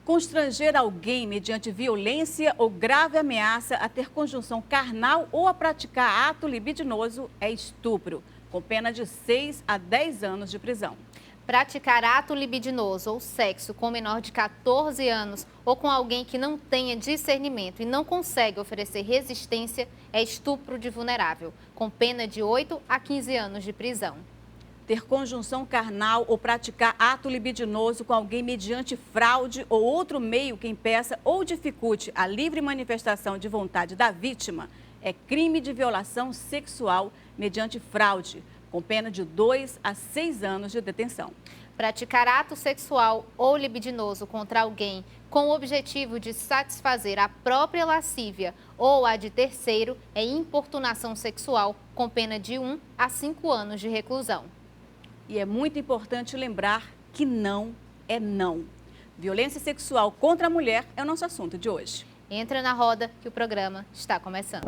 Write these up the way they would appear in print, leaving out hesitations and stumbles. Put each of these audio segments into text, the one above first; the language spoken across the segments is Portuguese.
Constranger alguém mediante violência ou grave ameaça a ter conjunção carnal ou a praticar ato libidinoso é estupro, com pena de 6 a 10 anos de prisão. Praticar ato libidinoso ou sexo com menor de 14 anos ou com alguém que não tenha discernimento e não consegue oferecer resistência é estupro de vulnerável, com pena de 8 a 15 anos de prisão. Ter conjunção carnal ou praticar ato libidinoso com alguém mediante fraude ou outro meio que impeça ou dificulte a livre manifestação de vontade da vítima é crime de violação sexual mediante fraude, com pena de 2 a 6 anos de detenção. Praticar ato sexual ou libidinoso contra alguém com o objetivo de satisfazer a própria lascívia ou a de terceiro é importunação sexual, com pena de 1 a 5 anos de reclusão. E é muito importante lembrar que não é não. Violência sexual contra a mulher é o nosso assunto de hoje. Entra na roda que o programa está começando.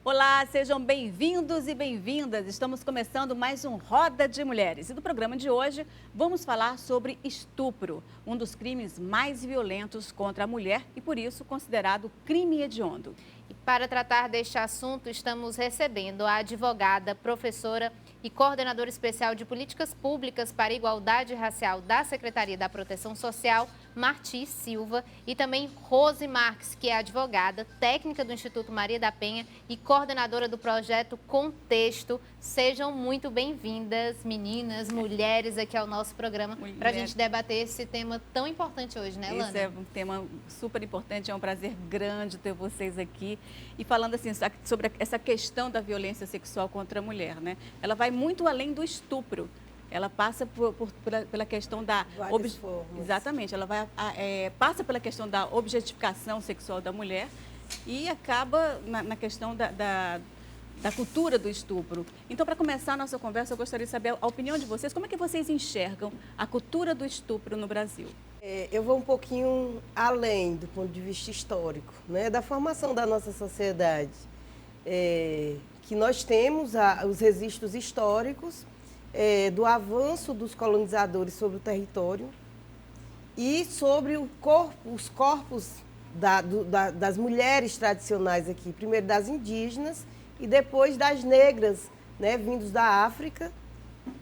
Olá, sejam bem-vindos e bem-vindas. Estamos começando mais um Roda de Mulheres. E no programa de hoje vamos falar sobre estupro, um dos crimes mais violentos contra a mulher e, por isso, considerado crime hediondo. E para tratar deste assunto, estamos recebendo a advogada, professora e coordenadora especial de Políticas Públicas para a Igualdade Racial da Secretaria da Proteção Social, Marti Silva, e também Rose Marques, que é advogada, técnica do Instituto Maria da Penha e coordenadora do projeto Contexto. Sejam muito bem-vindas, meninas, mulheres, aqui ao nosso programa, para a gente debater esse tema tão importante hoje, né, Lana? Esse é um tema super importante, é um prazer grande ter vocês aqui. E falando assim sobre essa questão da violência sexual contra a mulher, né? Ela vai muito além do estupro. Ela passa pela questão da... Exatamente, ela passa pela questão da objetificação sexual da mulher e acaba na questão da cultura do estupro. Então, para começar a nossa conversa, eu gostaria de saber a opinião de vocês. Como é que vocês enxergam a cultura do estupro no Brasil? Eu vou um pouquinho além do ponto de vista histórico, né, da formação da nossa sociedade, que nós temos os registros históricos do avanço dos colonizadores sobre o território e sobre os corpos das mulheres tradicionais aqui, primeiro das indígenas e depois das negras, né, vindos da África,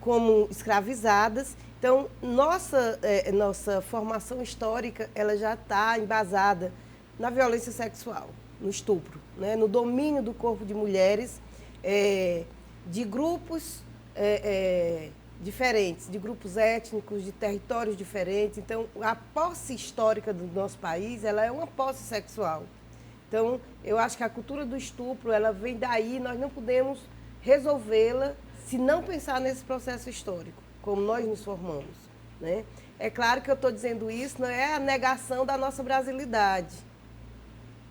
como escravizadas. Então, nossa formação histórica ela já está embasada na violência sexual, no estupro, né, no domínio do corpo de mulheres, de grupos diferentes, de grupos étnicos, de territórios diferentes. Então, a posse histórica do nosso país ela é uma posse sexual. Então, eu acho que a cultura do estupro ela vem daí, nós não podemos resolvê-la se não pensar nesse processo histórico, como nós nos formamos, né? É claro que eu estou dizendo isso, não é a negação da nossa brasilidade.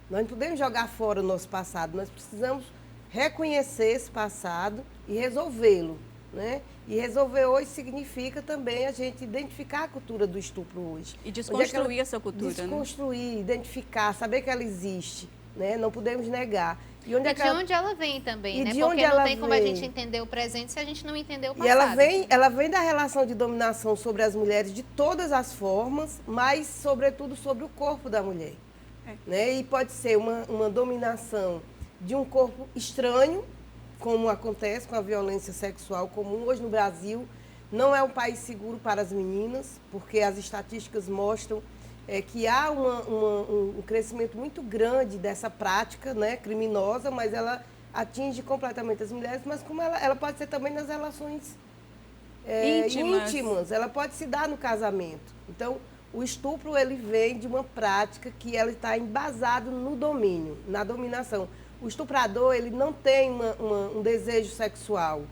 Nós não podemos jogar fora o nosso passado, nós precisamos reconhecer esse passado e resolvê-lo, né? E resolver hoje significa também a gente identificar a cultura do estupro hoje. E desconstruir essa cultura, né? Desconstruir, identificar, saber que ela existe, né? Não podemos negar. E onde ela vem também, né? Porque não tem como a gente entender o presente se a gente não entender o passado. E ela vem da relação de dominação sobre as mulheres de todas as formas, mas, sobretudo, sobre o corpo da mulher. Né? E pode ser uma dominação de um corpo estranho, como acontece com a violência sexual comum. Hoje no Brasil não é um país seguro para as meninas, porque as estatísticas mostram que há um crescimento muito grande dessa prática, né, criminosa, mas ela atinge completamente as mulheres, mas como ela pode ser também nas relações íntimas, ela pode se dar no casamento. Então, o estupro ele vem de uma prática que ela está embasado no domínio, na dominação. O estuprador ele não tem um desejo sexual,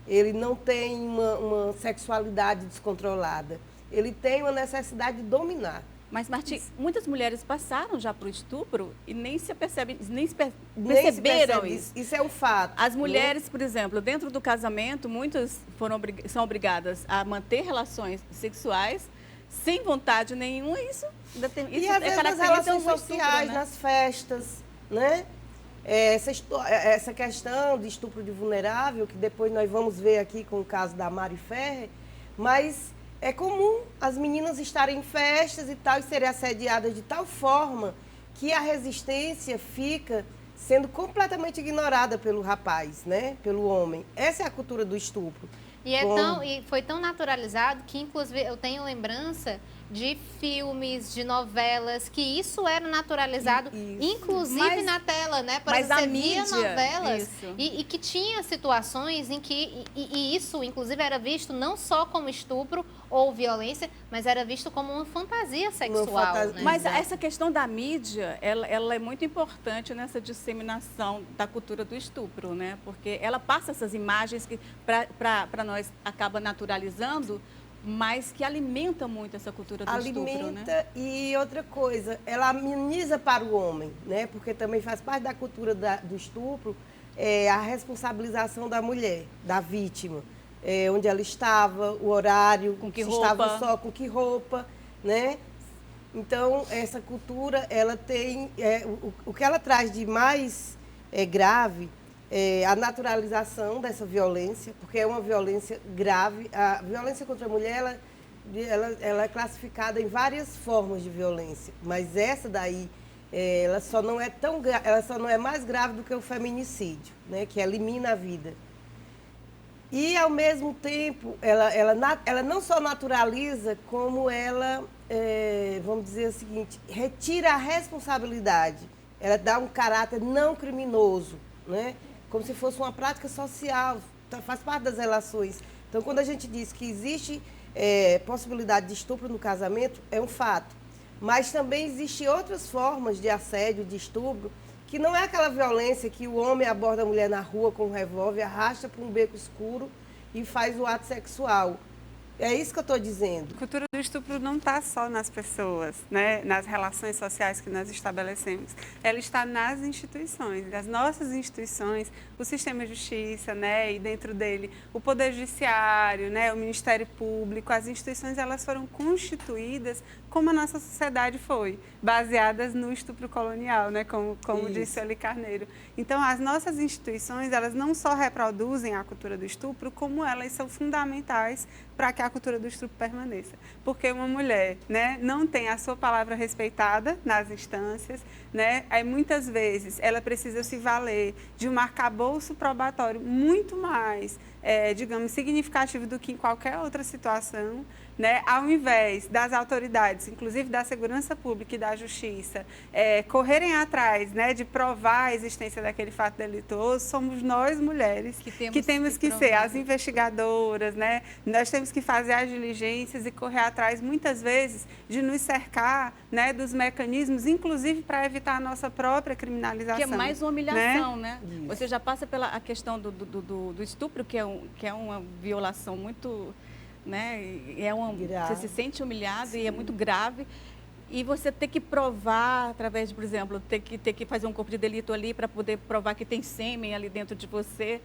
ele não tem uma sexualidade descontrolada, ele tem uma necessidade de dominar. Mas, Martim, muitas mulheres passaram já para o estupro e nem se perceberam Nem se perceberam percebe isso. Isso é um fato. As mulheres, por exemplo, dentro do casamento, muitas são obrigadas a manter relações sexuais sem vontade nenhuma. Isso e às vezes nas relações sociais, né? nas festas, né? Essa questão de estupro de vulnerável, que depois nós vamos ver aqui com o caso da Mari Ferrer, mas é comum as meninas estarem em festas e tal, e serem assediadas de tal forma que a resistência fica sendo completamente ignorada pelo rapaz, né? Pelo homem. Essa é a cultura do estupro. E foi tão naturalizado que, inclusive, eu tenho lembrança de filmes, de novelas, que isso era naturalizado, inclusive na tela, né? Por exemplo, você via novelas e que tinha situações em que e isso, inclusive, era visto não só como estupro ou violência, mas era visto como uma fantasia sexual. Né? Mas essa questão da mídia, ela é muito importante nessa disseminação da cultura do estupro, né? Porque ela passa essas imagens que, para nós, acaba naturalizando, mas que alimenta muito essa cultura do estupro, né? Alimenta, e outra coisa, ela ameniza para o homem, né? Porque também faz parte da cultura do estupro a responsabilização da mulher, da vítima. Onde ela estava, o horário, com que se roupa. estava só, com que roupa, né? Então, essa cultura, ela tem... o que ela traz de mais grave a naturalização dessa violência, porque é uma violência grave. A violência contra a mulher, ela é classificada em várias formas de violência, mas essa daí, ela só não é mais grave do que o feminicídio, né, que elimina a vida. E, ao mesmo tempo, ela não só naturaliza, como ela, vamos dizer o seguinte, retira a responsabilidade. Ela dá um caráter não criminoso, né? Como se fosse uma prática social, faz parte das relações. Então, quando a gente diz que existe possibilidade de estupro no casamento, é um fato. Mas também existem outras formas de assédio, de estupro, que não é aquela violência que o homem aborda a mulher na rua com um revólver, arrasta para um beco escuro e faz o ato sexual. É isso que eu estou dizendo. A cultura do estupro não está só nas pessoas, né? Nas relações sociais que nós estabelecemos. Ela está nas instituições, as nossas instituições, o sistema de justiça, né? E dentro dele o Poder Judiciário, né? O Ministério Público, as instituições, elas foram constituídas como a nossa sociedade foi, baseadas no estupro colonial, né? Como disse Eli Carneiro. Então, as nossas instituições, elas não só reproduzem a cultura do estupro, como elas são fundamentais para que a cultura do estupro permaneça. Porque uma mulher, né, não tem a sua palavra respeitada nas instâncias, né? Aí, muitas vezes, ela precisa se valer de um arcabouço probatório muito mais, digamos, significativo do que em qualquer outra situação, né? Ao invés das autoridades, inclusive da segurança pública e da justiça, correrem atrás, né, de provar a existência daquele fato delituoso, somos nós, mulheres, que temos que ser as investigadoras, né? Nós temos que fazer as diligências e correr atrás, muitas vezes, de nos cercar, né, dos mecanismos, inclusive para evitar a nossa própria criminalização. Que é mais uma humilhação, né? Você já passa pela questão do estupro, que é uma violação muito... Né? Você se sente humilhado. Sim. E é muito grave. E você ter que provar através de, por exemplo, ter que fazer um corpo de delito ali para poder provar que tem sêmen ali dentro de você.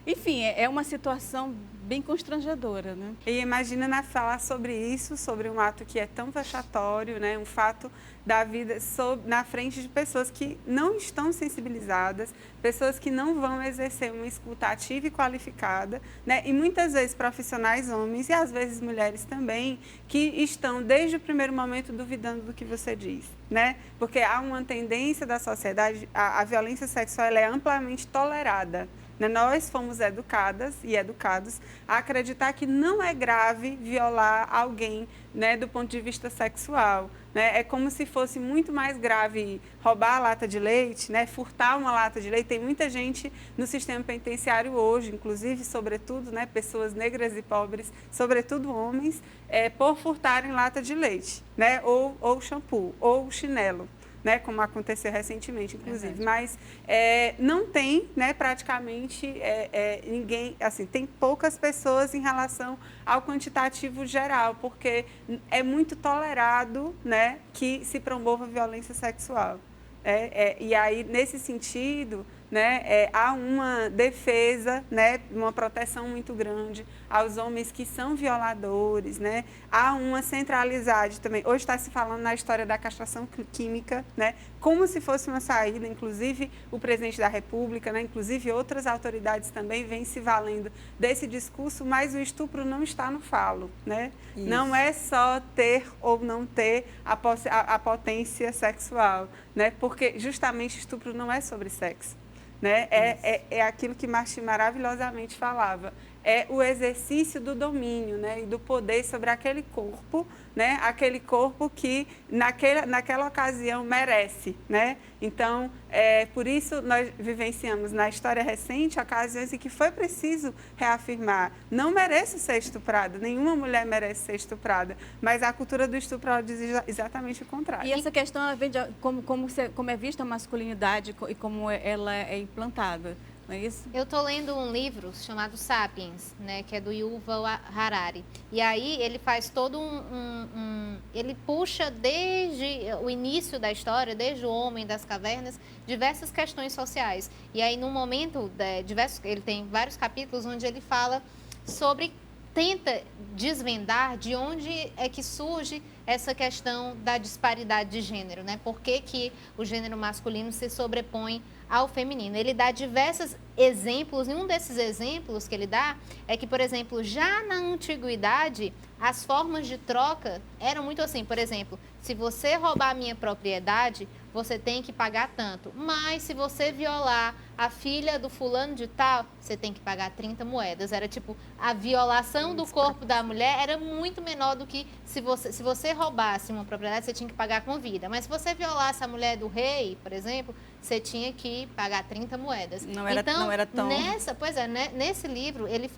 Enfim, é uma situação bem constrangedora, né? E imagina falar sobre isso, sobre um ato que é tão vexatório, né? Um fato da vida na frente de pessoas que não estão sensibilizadas, pessoas que não vão exercer uma escuta ativa e qualificada, né? E muitas vezes profissionais homens e às vezes mulheres também, que estão desde o primeiro momento duvidando do que você diz, né? Porque há uma tendência da sociedade, a violência sexual ela é amplamente tolerada. Nós fomos educadas e educados a acreditar que não é grave violar alguém, né, do ponto de vista sexual. Né? É como se fosse muito mais grave roubar a lata de leite, né? Furtar uma lata de leite. Tem muita gente no sistema penitenciário hoje, inclusive, sobretudo, né, pessoas negras e pobres, sobretudo homens, por furtarem lata de leite, né? Ou shampoo, ou chinelo. né, como aconteceu recentemente, inclusive. Mas não tem, né, praticamente ninguém, assim, tem poucas pessoas em relação ao quantitativo geral, porque é muito tolerado, né, que se promova violência sexual. E aí, nesse sentido, né, há uma defesa, né, uma proteção muito grande aos homens que são violadores, né? Há uma centralidade também. Hoje está se falando na história da castração química, né, como se fosse uma saída, inclusive o presidente da República, né, inclusive outras autoridades também vêm se valendo desse discurso, mas o estupro não está no falo, né? Isso. Não é só ter ou não ter a potência sexual, né? Porque justamente estupro não é sobre sexo. Né? É aquilo que Martim maravilhosamente falava, é o exercício do domínio, né? E do poder sobre aquele corpo, né? Aquele corpo que naquela ocasião merece, né? Então, por isso nós vivenciamos na história recente ocasiões em que foi preciso reafirmar, não mereço ser estuprada, nenhuma mulher merece ser estuprada, mas a cultura do estupro ela diz exatamente o contrário. E essa questão ela vem de como é vista a masculinidade e como ela é implantada. Não é isso? Eu estou lendo um livro chamado Sapiens, né, que é do Yuval Harari. E aí ele faz todo ele puxa desde o início da história, desde o homem das cavernas, diversas questões sociais. E aí, no momento, ele tem vários capítulos onde ele fala sobre, tenta desvendar de onde é que surge essa questão da disparidade de gênero, né? Por que o gênero masculino se sobrepõe ao feminino? Ele dá diversos exemplos, e um desses exemplos que ele dá é que, por exemplo, já na antiguidade, as formas de troca eram muito assim. Por exemplo, se você roubar a minha propriedade, você tem que pagar tanto. Mas se você violar a filha do fulano de tal, você tem que pagar 30 moedas. Era tipo, a violação do corpo da mulher era muito menor do que se você roubasse uma propriedade, você tinha que pagar com vida. Mas se você violasse a mulher do rei, por exemplo, você tinha que pagar 30 moedas. Não era tão... Nesse livro ele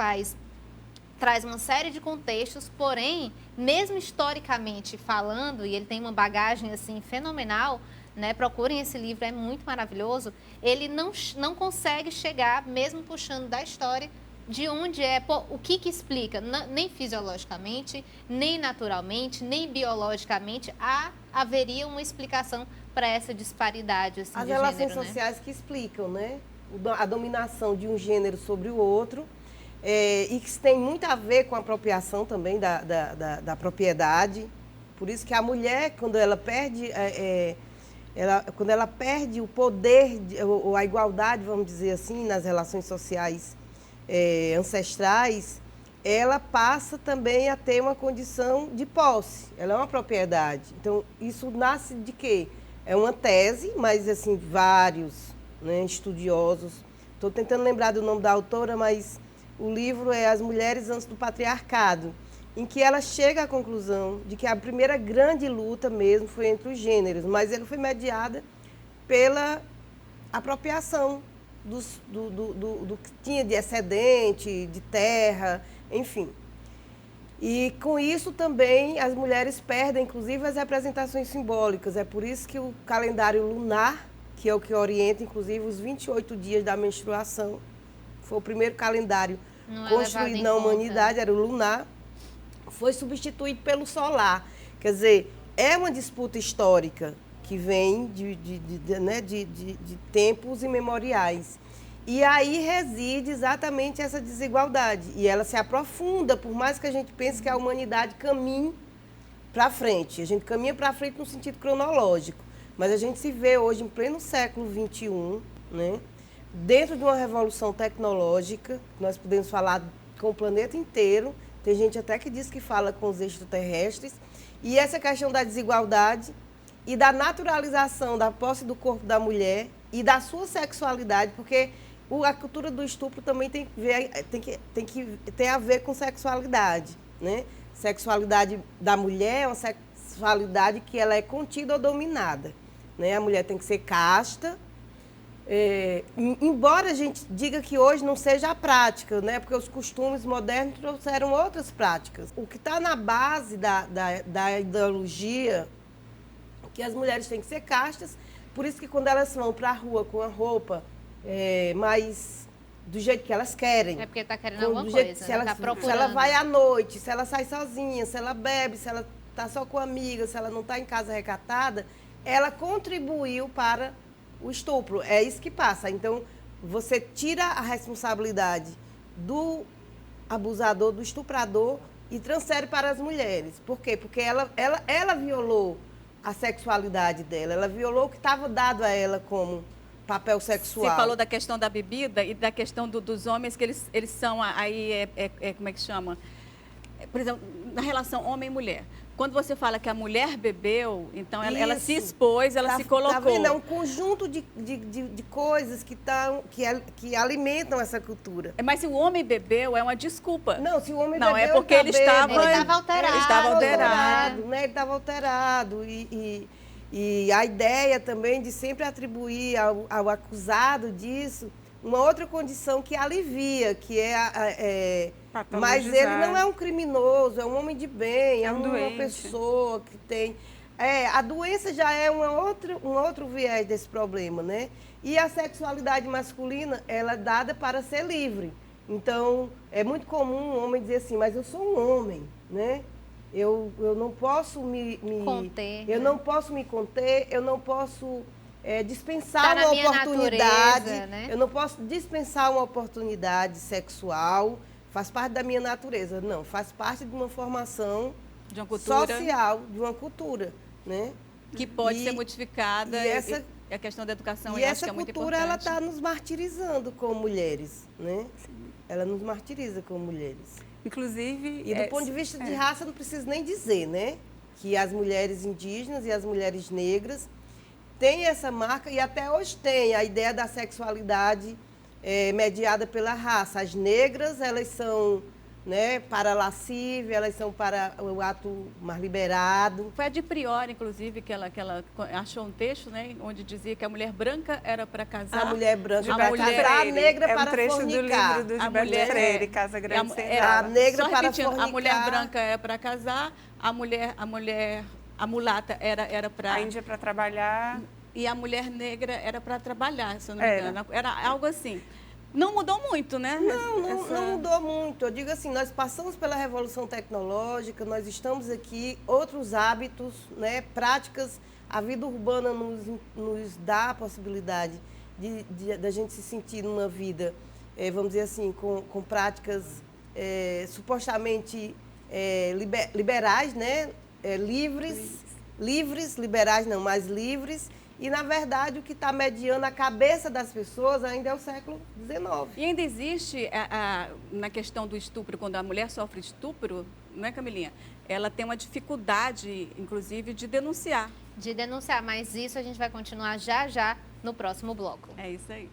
traz uma série de contextos, porém, mesmo historicamente falando, e ele tem uma bagagem assim fenomenal, né? Procurem esse livro, é muito maravilhoso. Ele não consegue chegar, mesmo puxando da história, de onde o que explica, nem fisiologicamente, nem naturalmente, nem biologicamente, haveria uma explicação para essa disparidade assim, as de relações gênero, sociais, né? Que explicam, né? A dominação de um gênero sobre o outro, e que tem muito a ver com a apropriação também da propriedade. Por isso que a mulher, quando ela perde... quando ela perde o poder, ou a igualdade, vamos dizer assim, nas relações sociais ancestrais, ela passa também a ter uma condição de posse. Ela é uma propriedade. Então, isso nasce de quê? É uma tese, mas, assim, vários, né, estudiosos. Estou tentando lembrar do nome da autora, mas o livro é As Mulheres Antes do Patriarcado, em que ela chega à conclusão de que a primeira grande luta mesmo foi entre os gêneros, mas ela foi mediada pela apropriação do que tinha de excedente, de terra, enfim. E com isso também as mulheres perdem, inclusive, as representações simbólicas. É por isso que o calendário lunar, que é o que orienta, inclusive, os 28 dias da menstruação, foi o primeiro calendário construído na humanidade, era o lunar, foi substituído pelo solar. Quer dizer, é uma disputa histórica que vem de tempos imemoriais. E aí reside exatamente essa desigualdade. E ela se aprofunda, por mais que a gente pense que a humanidade caminhe para frente. A gente caminha para frente no sentido cronológico. Mas a gente se vê hoje, em pleno século XXI, né, dentro de uma revolução tecnológica, nós podemos falar com o planeta inteiro. Tem gente até que diz que fala com os extraterrestres. E essa questão da desigualdade e da naturalização da posse do corpo da mulher e da sua sexualidade, porque a cultura do estupro também tem a ver com sexualidade, né? Sexualidade da mulher é uma sexualidade que ela é contida ou dominada, né? A mulher tem que ser casta, embora a gente diga que hoje não seja a prática, né? Porque os costumes modernos trouxeram outras práticas. O que está na base da ideologia que as mulheres têm que ser castas, por isso que quando elas vão para a rua com a roupa mais do jeito que elas querem. É porque está querendo do alguma jeito, coisa, se ela, tá procurando. se ela vai à noite, se ela sai sozinha, se ela bebe, se ela está só com amigas, se ela não está em casa recatada, ela contribuiu para o estupro. É isso que passa. Então, você tira a responsabilidade do abusador, do estuprador e transfere para as mulheres. Por quê? Porque ela violou a sexualidade dela, ela violou o que estava dado a ela como papel sexual. Você falou da questão da bebida e da questão dos homens, que eles são aí, como é que chama? Por exemplo, na relação homem e mulher. Quando você fala que a mulher bebeu, então ela se expôs, ela se colocou. Tá vendo? É um conjunto de coisas que alimentam essa cultura. Mas se o homem bebeu, é uma desculpa. Não, se o homem não, bebeu, é porque ele estava alterado. Ele estava alterado. Né? Ele estava alterado. E a ideia também de sempre atribuir ao acusado disso uma outra condição que alivia, que mas ele não é um criminoso, é um homem de bem, é uma pessoa que tem... a doença já é um outro viés desse problema, né? E a sexualidade masculina, ela é dada para ser livre. Então, é muito comum um homem dizer assim, mas eu sou um homem, né? Eu não posso me conter. Eu não posso me conter, eu não posso dispensar uma oportunidade. Natureza, né? Eu não posso dispensar uma oportunidade sexual, faz parte da minha natureza. Não, faz parte de uma formação de uma cultura social, de uma cultura, né? Que pode ser modificada. E a questão da educação, e eu acho essa que é muito cultura, importante. ela está nos martirizando como mulheres, né? Sim. Ela nos martiriza como mulheres. Inclusive... E do ponto de vista de raça, não preciso nem dizer, né? Que as mulheres indígenas e as mulheres negras têm essa marca, e até hoje tem a ideia da sexualidade mediada pela raça. As negras, elas são, né, para a lascívia, elas são para o ato mais liberado. Foi a de Priori, inclusive, que ela achou um texto, né, onde dizia que a mulher branca era para casar. A mulher branca para casar, a negra para fornicar. É um trecho do livro do Gilberto Freire, Casa Grande a negra para fornicar. A mulher branca era para casar, a mulata era para... A índia para trabalhar. E a mulher negra era para trabalhar, se eu não me engano. Era algo assim. Não mudou muito, né? Não mudou muito. Eu digo assim, nós passamos pela revolução tecnológica, nós estamos aqui, outros hábitos, né, práticas. A vida urbana nos dá a possibilidade da gente se sentir numa vida, vamos dizer assim, com práticas supostamente liberais, né? Livres, liberais não, mas livres. E, na verdade, o que está mediando a cabeça das pessoas ainda é o século XIX. E ainda existe, na questão do estupro, quando a mulher sofre estupro, não é, Camilinha? Ela tem uma dificuldade, inclusive, de denunciar. Mas isso a gente vai continuar já no próximo bloco. É isso aí.